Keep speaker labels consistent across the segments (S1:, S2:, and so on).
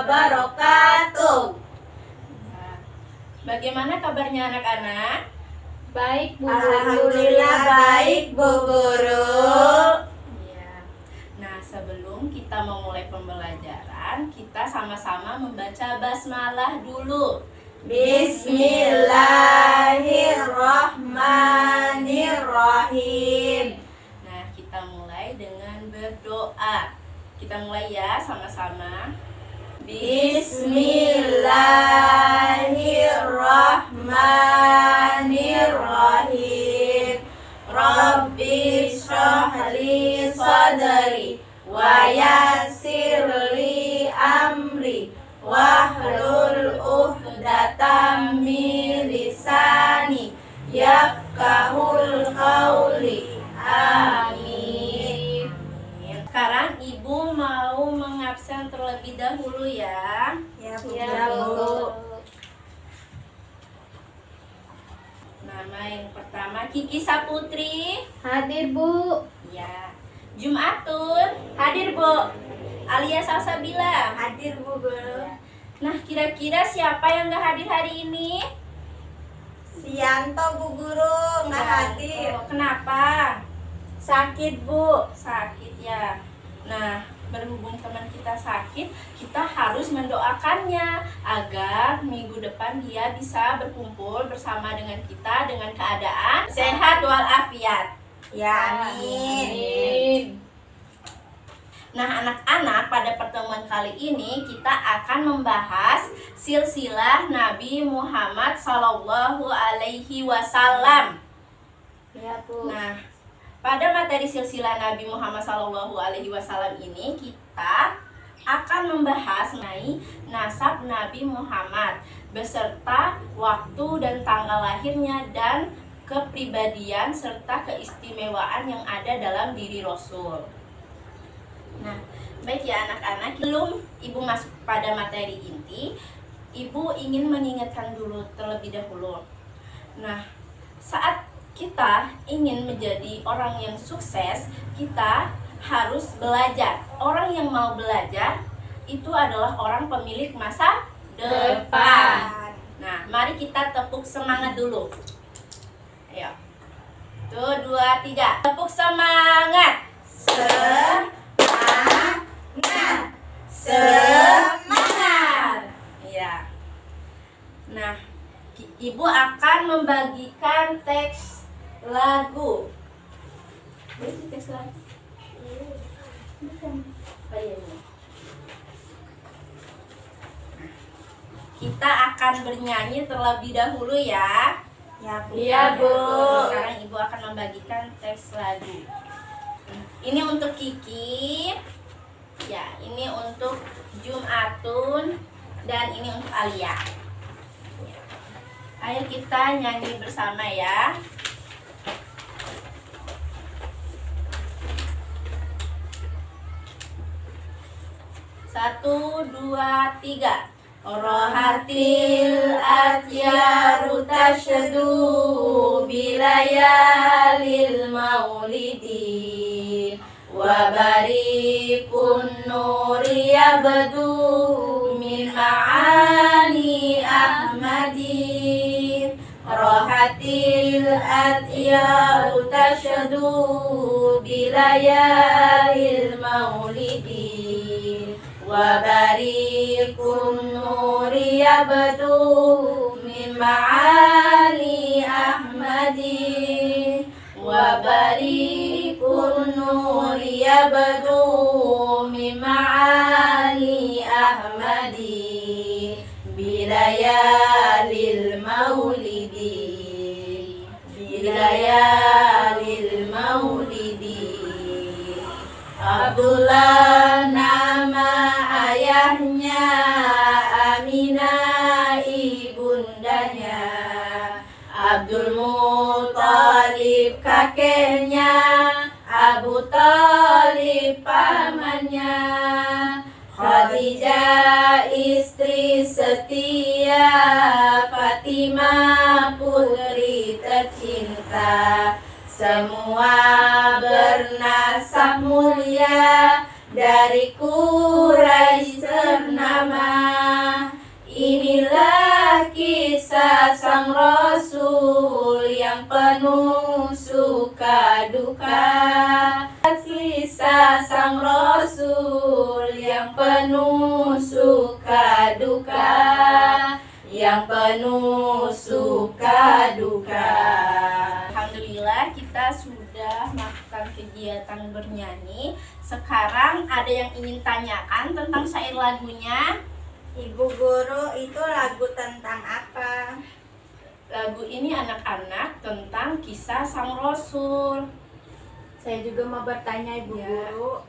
S1: wabarakatuh.
S2: Nah, bagaimana kabarnya anak-anak?
S3: Baik, Bu.
S1: Alhamdulillah baik, Bu Guru.
S2: Ya. Nah, sebelum kita memulai pembelajaran, kita sama-sama membaca basmalah dulu.
S1: Bismillahirrahmanirrahim.
S2: Nah, kita mulai dengan berdoa. Kita mulai ya sama-sama.
S1: Bismillahirrahmanirrahim. Rabbi shrah li sadri wa yassir li amri wahlul uqdatam min lisani yafqahul qawli. Amin.
S2: Sekarang Ibu mau mengabsen terlebih dahulu ya.
S1: Ya,
S3: Ya, Bu.
S2: Nama yang pertama Kiki Saputri.
S3: Hadir, Bu.
S2: Ya. Jumatun. Hadir, Bu. Alia Salsabila.
S1: Hadir, Bu Guru.
S2: Nah, kira-kira siapa yang gak hadir hari ini?
S1: Sianto, Bu Guru, nggak hadir.
S2: Oh, kenapa?
S1: Sakit, Bu.
S2: Sakit ya. Nah, berhubung teman kita sakit, kita harus mendoakannya agar minggu depan dia bisa berkumpul bersama dengan kita dengan keadaan sehat walafiat.
S1: Ya, amin.
S3: Amin.
S2: Nah, anak-anak, pada pertemuan kali ini kita akan membahas silsilah Nabi Muhammad Sallallahu Alaihi Wasallam.
S3: Ya, Bu.
S2: Nah, pada materi silsilah Nabi Muhammad Sallallahu Alaihi Wasallam ini kita akan membahas mengenai nasab Nabi Muhammad beserta waktu dan tanggal lahirnya dan kepribadian serta keistimewaan yang ada dalam diri Rasul. Nah, baik ya anak-anak, sebelum Ibu masuk pada materi inti, Ibu ingin mengingatkan dulu terlebih dahulu. Nah, saat kita ingin menjadi orang yang sukses, kita harus belajar. Orang yang mau belajar itu adalah orang pemilik masa depan. Nah, mari kita tepuk semangat dulu. Ayo. 1, 2, 3. Tepuk semangat. Semangat. Iya. Nah, Ibu akan membagikan teks lagu. Ini teks lagu. Bukan. Oh, iya, iya. Kita akan bernyanyi terlebih dahulu ya.
S1: Ya, Bu.
S3: Iya, Bu.
S2: Sekarang Ibu akan membagikan teks lagu. Ini untuk Kiki. Ya, ini untuk Jumatun dan ini untuk Alia. Ya. Ayo kita nyanyi bersama ya. 1, 2, 3. Rohatil atyaru tashadu bilayalil maulidi wa barikun nuri yabdu min ma'ani ahmadi. Rohatil atyaru tashadu bilayalil maulidi wa barikun nuri yabdu min ma'ali ahmadi wa barikun nuri yabdu min ma'ali ahmadi bilayalil maulidi bilayalil maulidi. Abdullah nama ayahnya, Aminah ibundanya, Abdul Muthalib kakeknya, Abu Thalib pamannya, Khadijah istri setia, Fatimah putri tercinta. Semua bernasab mulia, dari Quraisy ternama. sang Rasul yang penuh suka duka. Kisah sang Rasul yang penuh suka duka, yang penuh suka duka. Alhamdulillah kita sudah melakukan kegiatan bernyanyi. Sekarang ada yang ingin tanyakan tentang syair lagunya.
S1: Ibu guru, itu lagu tentang apa?
S2: Lagu ini anak-anak tentang kisah sang Rasul.
S1: Saya juga mau bertanya Ibu
S2: Ya.
S1: Guru.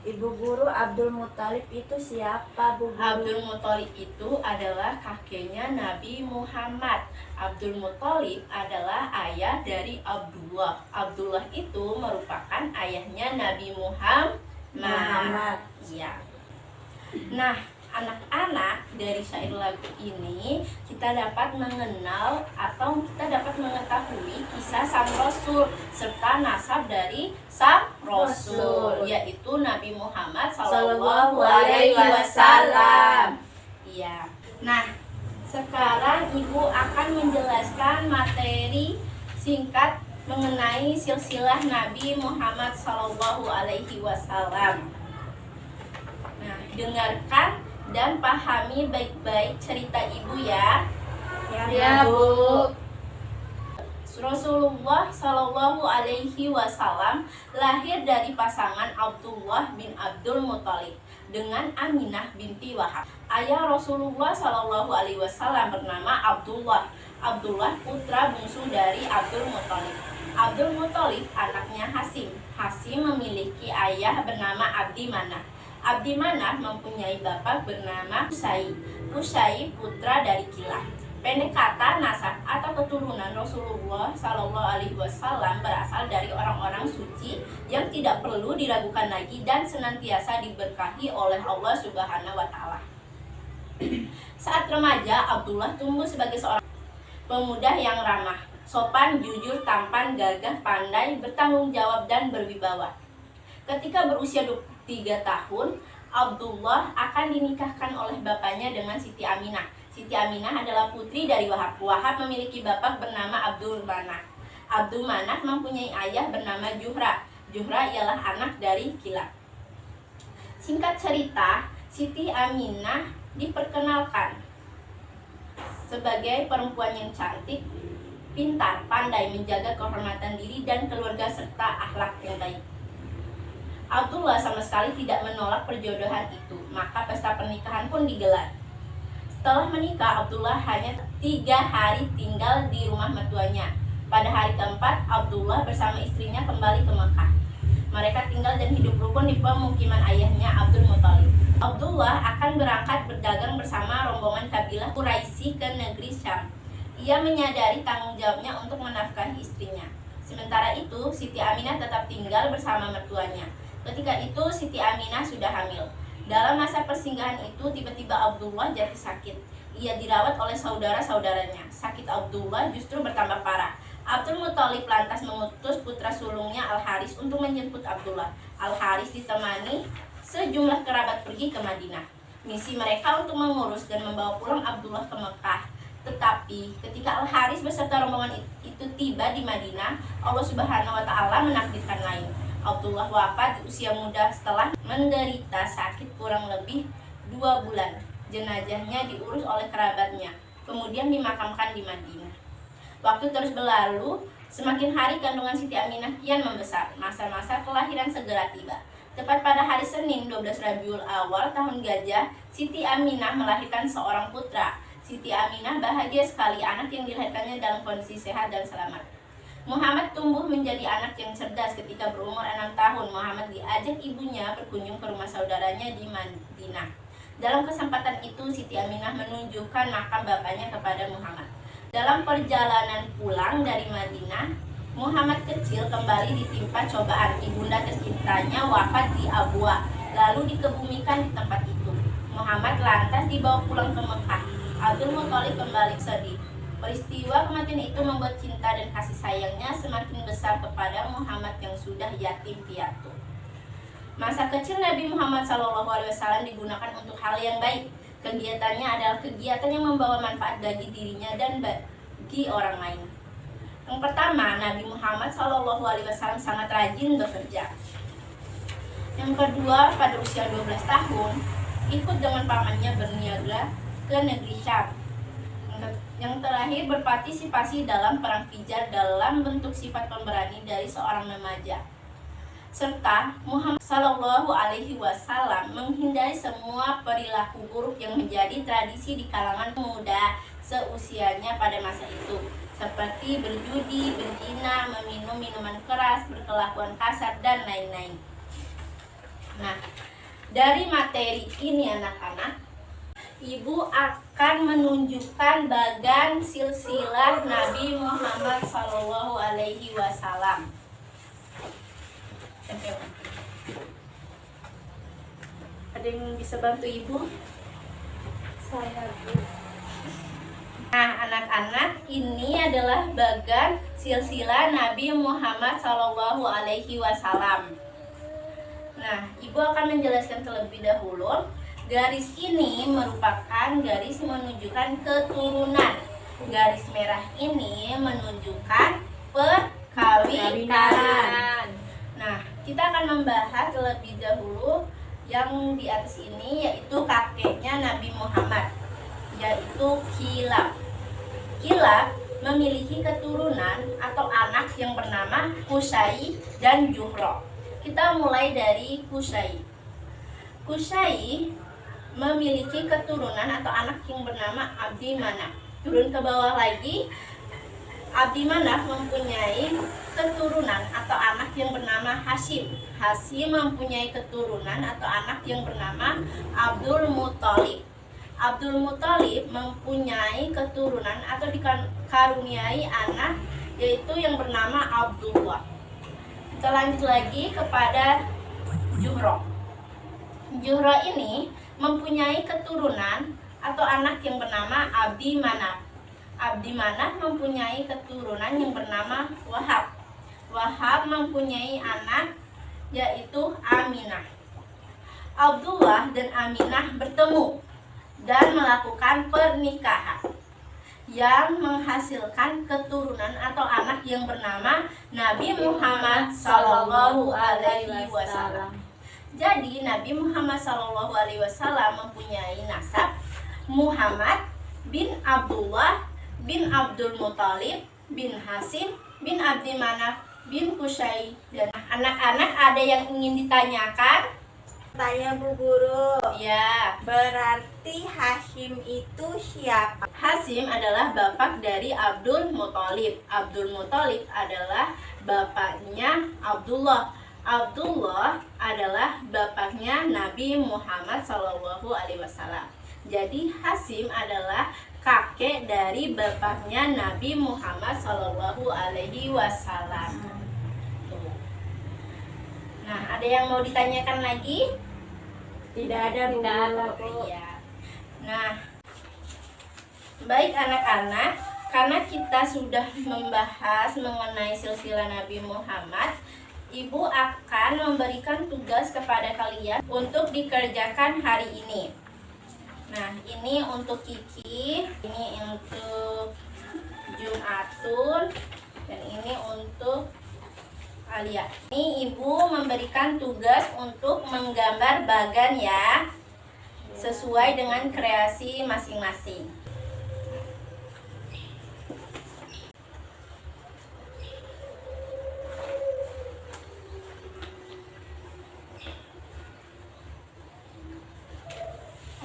S1: Ibu Guru, Abdul Muthalib itu siapa, Bu Guru?
S2: Abdul Muthalib itu adalah kakeknya Nabi Muhammad. Abdul Muthalib adalah ayah dari Abdullah. Abdullah itu merupakan ayahnya Nabi Muhammad. Iya. Nah, anak-anak, dari syair lagu ini kita dapat mengenal atau kita dapat mengetahui kisah sang Rasul serta nasab dari sang Rasul, yaitu Nabi Muhammad Sallallahu Alaihi Wasallam. Iya. Nah, sekarang Ibu akan menjelaskan materi singkat mengenai silsilah Nabi Muhammad Sallallahu Alaihi Wasallam. Nah, dengarkan dan pahami baik-baik cerita Ibu ya.
S3: Ya, Bu.
S2: Rasulullah Shallallahu Alaihi Wasallam lahir dari pasangan Abdullah bin Abdul Muthalib dengan Aminah binti Wahab. Ayah Rasulullah Shallallahu Alaihi Wasallam bernama Abdullah. Abdullah putra bungsu dari Abdul Muthalib. Abdul Muthalib anaknya Hasim. Hasim memiliki ayah bernama Abdi Manaf. Abdi Manaf mempunyai bapak bernama Qusay. Qusay putra dari Kilab. Pendek kata, nasab atau keturunan Rasulullah Sallallahu Alaihi Wasallam berasal dari orang-orang suci yang tidak perlu diragukan lagi dan senantiasa diberkahi oleh Allah Subhanahu Wa Taala. Saat remaja, Abdullah tumbuh sebagai seorang pemuda yang ramah, sopan, jujur, tampan, gagah, pandai, bertanggung jawab dan berwibawa. Ketika berusia 3 tahun, Abdullah akan dinikahkan oleh bapaknya dengan Siti Aminah. Siti Aminah adalah putri dari Wahab. Wahab memiliki bapak bernama Abdul Manaf. Abdul Manaf mempunyai ayah bernama Juhra. Juhra ialah anak dari Kilab. Singkat cerita, Siti Aminah diperkenalkan sebagai perempuan yang cantik, pintar, pandai, menjaga kehormatan diri dan keluarga serta akhlak yang baik. Abdullah sama sekali tidak menolak perjodohan itu, maka pesta pernikahan pun digelar. Setelah menikah, Abdullah hanya 3 hari tinggal di rumah mertuanya. Pada hari keempat, Abdullah bersama istrinya kembali ke Mekah. Mereka tinggal dan hidup rukun di pemukiman ayahnya Abdul Muthalib. Abdullah akan berangkat berdagang bersama rombongan kabilah Quraisy ke negeri Syam. Ia menyadari tanggung jawabnya untuk menafkahi istrinya. Sementara itu, Siti Aminah tetap tinggal bersama mertuanya. Ketika itu Siti Aminah sudah hamil. Dalam masa persinggahan itu tiba-tiba Abdullah jatuh sakit. Ia dirawat oleh saudara-saudaranya. Sakit Abdullah justru bertambah parah. Abdul Muthalib lantas mengutus putra sulungnya Al-Haris untuk menjemput Abdullah. Al-Haris ditemani sejumlah kerabat pergi ke Madinah. Misi mereka untuk mengurus dan membawa pulang Abdullah ke Mekah. Tetapi ketika Al-Haris beserta rombongan itu tiba di Madinah, Allah Subhanahu wa Ta'ala menakdirkan lain. Abdullah wafat di usia muda setelah menderita sakit kurang lebih 2 bulan. Jenazahnya diurus oleh kerabatnya, kemudian dimakamkan di Madinah. Waktu terus berlalu, semakin hari kandungan Siti Aminah kian membesar. Masa-masa kelahiran segera tiba. Tepat pada hari Senin 12 Rabiul Awal tahun Gajah, Siti Aminah melahirkan seorang putra. Siti Aminah bahagia sekali, anak yang dilahirkannya dalam kondisi sehat dan selamat. Muhammad tumbuh menjadi anak yang cerdas. Ketika berumur 6 tahun, Muhammad diajak ibunya berkunjung ke rumah saudaranya di Madinah. Dalam kesempatan itu, Siti Aminah menunjukkan makam bapaknya kepada Muhammad. Dalam perjalanan pulang dari Madinah, Muhammad kecil kembali ditimpa cobaan. Ibunda tercintanya wafat di Abwa, lalu dikebumikan di tempat itu. Muhammad lantas dibawa pulang ke Mekah. Abdul Muthalib kembali sedih. Peristiwa kematian itu membuat cinta dan kasih sayangnya semakin besar kepada Muhammad yang sudah yatim piatu. Masa kecil Nabi Muhammad SAW digunakan untuk hal yang baik. Kegiatannya adalah kegiatan yang membawa manfaat bagi dirinya dan mengabdi orang lain. Yang pertama, Nabi Muhammad SAW sangat rajin bekerja. Yang kedua, pada usia 12 tahun, ikut dengan pamannya berniaga ke negeri Syam. Yang terakhir, berpartisipasi dalam perang Fijar dalam bentuk sifat pemberani dari seorang remaja. Serta Muhammad Shallallahu Alaihi Wasallam menghindari semua perilaku buruk yang menjadi tradisi di kalangan muda seusianya pada masa itu, seperti berjudi, berzina, meminum minuman keras, berkelakuan kasar, dan lain-lain. Nah, dari materi ini anak-anak, Ibu akan menunjukkan bagan silsilah Nabi Muhammad Shallallahu Alaihi Wasallam. Ada yang bisa bantu Ibu?
S1: Saya, Bu.
S2: Nah, anak-anak, ini adalah bagan silsilah Nabi Muhammad Shallallahu Alaihi Wasallam. Nah, Ibu akan menjelaskan terlebih dahulu. Garis ini merupakan garis menunjukkan keturunan. Garis merah ini menunjukkan perkawinan. Nah, kita akan membahas terlebih dahulu yang di atas ini, yaitu kakeknya Nabi Muhammad, yaitu Kilab. Kilab memiliki keturunan atau anak yang bernama Qusay dan Juhra. Kita mulai dari Qusay. Qusay memiliki keturunan atau anak yang bernama Abdi Manaf. Turun ke bawah lagi, Abdi Manaf mempunyai keturunan atau anak yang bernama Hashim. Hashim mempunyai keturunan atau anak yang bernama Abdul Muthalib. Abdul Muthalib mempunyai keturunan atau dikaruniai anak, yaitu yang bernama Abdullah. Kita lanjut lagi kepada Juhra. Juhra ini mempunyai keturunan atau anak yang bernama Abdi Manaf. Abdi Manaf mempunyai keturunan yang bernama Wahab. Wahab mempunyai anak, yaitu Aminah. Abdullah dan Aminah bertemu dan melakukan pernikahan yang menghasilkan keturunan atau anak yang bernama Nabi Muhammad Sallallahu Alaihi Wasallam. Jadi Nabi Muhammad SAW mempunyai nasab Muhammad bin Abdullah bin Abdul Muthalib bin Hashim bin Abdi Manaf bin Qusay. Dan anak-anak ada yang ingin ditanyakan?
S1: Tanya Bu Guru.
S2: Ya,
S1: Berarti Hashim itu siapa?
S2: Hashim adalah bapak dari Abdul Muthalib. Abdul Muthalib adalah bapaknya Abdullah. Abdullah adalah bapaknya Nabi Muhammad SAW. Jadi Hashim adalah kakek dari bapaknya Nabi Muhammad SAW. Nah, ada yang mau ditanyakan lagi?
S1: Tidak ada Bu Guru.
S2: Iya. Nah, baik anak-anak, karena kita sudah membahas mengenai silsilah Nabi Muhammad, Ibu akan memberikan tugas kepada kalian untuk dikerjakan hari ini. Nah, ini untuk Kiki, ini untuk Jumatun, dan ini untuk Alia. Ini Ibu memberikan tugas untuk menggambar bagan ya, sesuai dengan kreasi masing-masing.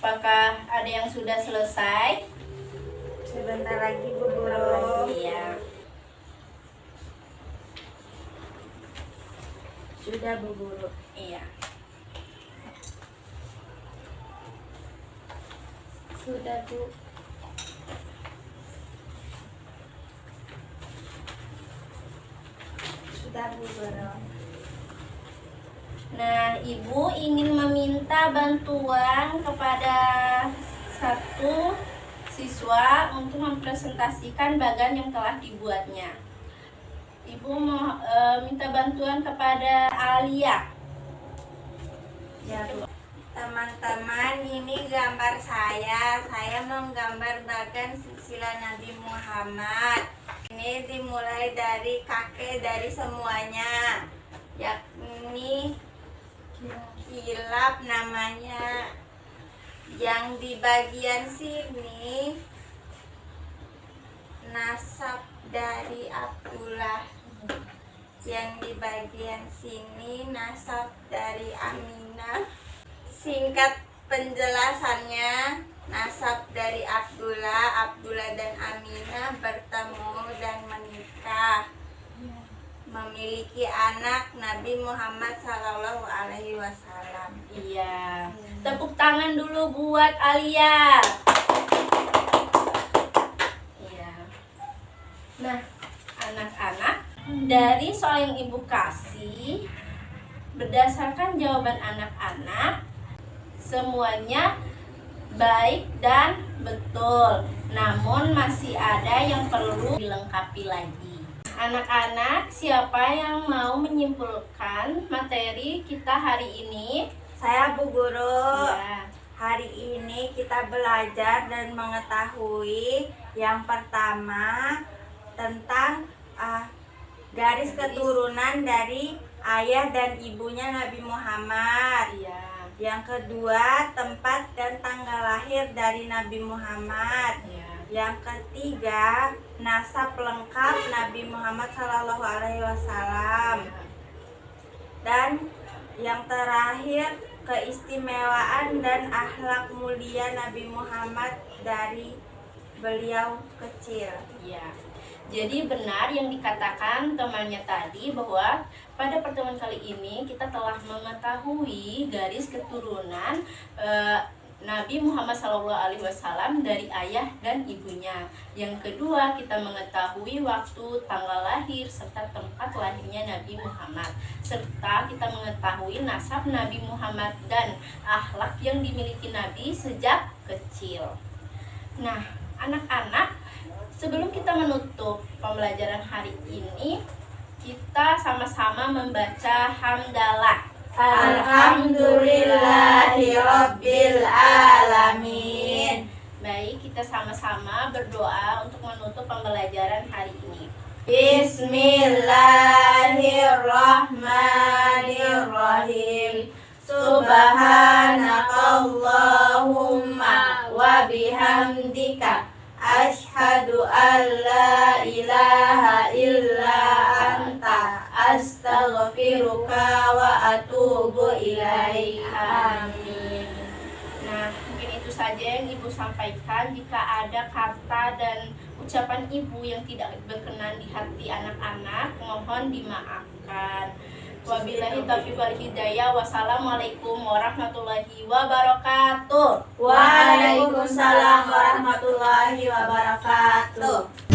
S2: Apakah ada yang sudah selesai?
S1: Sebentar lagi Bu Guru.
S2: Iya.
S1: Sudah Bu Guru.
S2: Iya.
S1: Sudah Bu. Sudah Bu Guru.
S2: Nah, Ibu ingin meminta bantuan kepada satu siswa untuk mempresentasikan bagan yang telah dibuatnya. Ibu mau minta bantuan kepada Alia.
S1: Ya Bu.
S4: Teman-teman, ini gambar saya. Saya menggambar bagan silsilah Nabi Muhammad. Ini dimulai dari kakek, dari semuanya, yakni kilab namanya. Yang di bagian sini nasab dari Abdullah. Yang di bagian sini nasab dari Aminah. Singkat penjelasannya, nasab dari Abdullah dan Aminah bertemu dan menikah, memiliki anak Nabi Muhammad SAW.
S2: Iya. Tepuk tangan dulu buat Alia. Iya. Nah, anak-anak, dari soal yang ibu kasih, berdasarkan jawaban anak-anak, semuanya baik dan betul. Namun masih ada yang perlu dilengkapi lagi. Anak-anak, siapa yang mau menyimpulkan materi kita hari ini?
S4: Saya Bu Guru.
S2: Ya.
S4: Hari ini kita belajar dan mengetahui yang pertama tentang garis keturunan dari ayah dan ibunya Nabi Muhammad.
S2: Iya.
S4: Yang kedua, tempat dan tanggal lahir dari Nabi Muhammad.
S2: Iya.
S4: Yang ketiga, nasab lengkap Nabi Muhammad SAW. Dan yang terakhir, keistimewaan dan akhlak mulia Nabi Muhammad dari beliau kecil.
S2: Iya. Jadi benar yang dikatakan temannya tadi bahwa pada pertemuan kali ini kita telah mengetahui garis keturunan Nabi Muhammad SAW dari ayah dan ibunya. Yang kedua, kita mengetahui waktu, tanggal lahir, serta tempat lahirnya Nabi Muhammad. Serta kita mengetahui nasab Nabi Muhammad dan akhlak yang dimiliki Nabi sejak kecil. Nah, anak-anak, sebelum kita menutup pembelajaran hari ini, kita sama-sama membaca hamdalah.
S4: Alhamdulillahirabbil alamin.
S2: Baik, kita sama-sama berdoa untuk menutup pembelajaran hari ini.
S4: Bismillahirrahmanirrahim. Subhanakallahumma wa bihamdika asyhadu an la ilaha illa anta astaghfiruka wa atubu ilaik.
S2: Amin. Nah, mungkin itu saja yang Ibu sampaikan. Jika ada kata dan ucapan Ibu yang tidak berkenan di hati anak-anak, mohon dimaafkan. Wabillahi taufiq wal hidayah. Wassalamualaikum warahmatullahi wabarakatuh.
S4: Waalaikumsalam warahmatullahi wabarakatuh.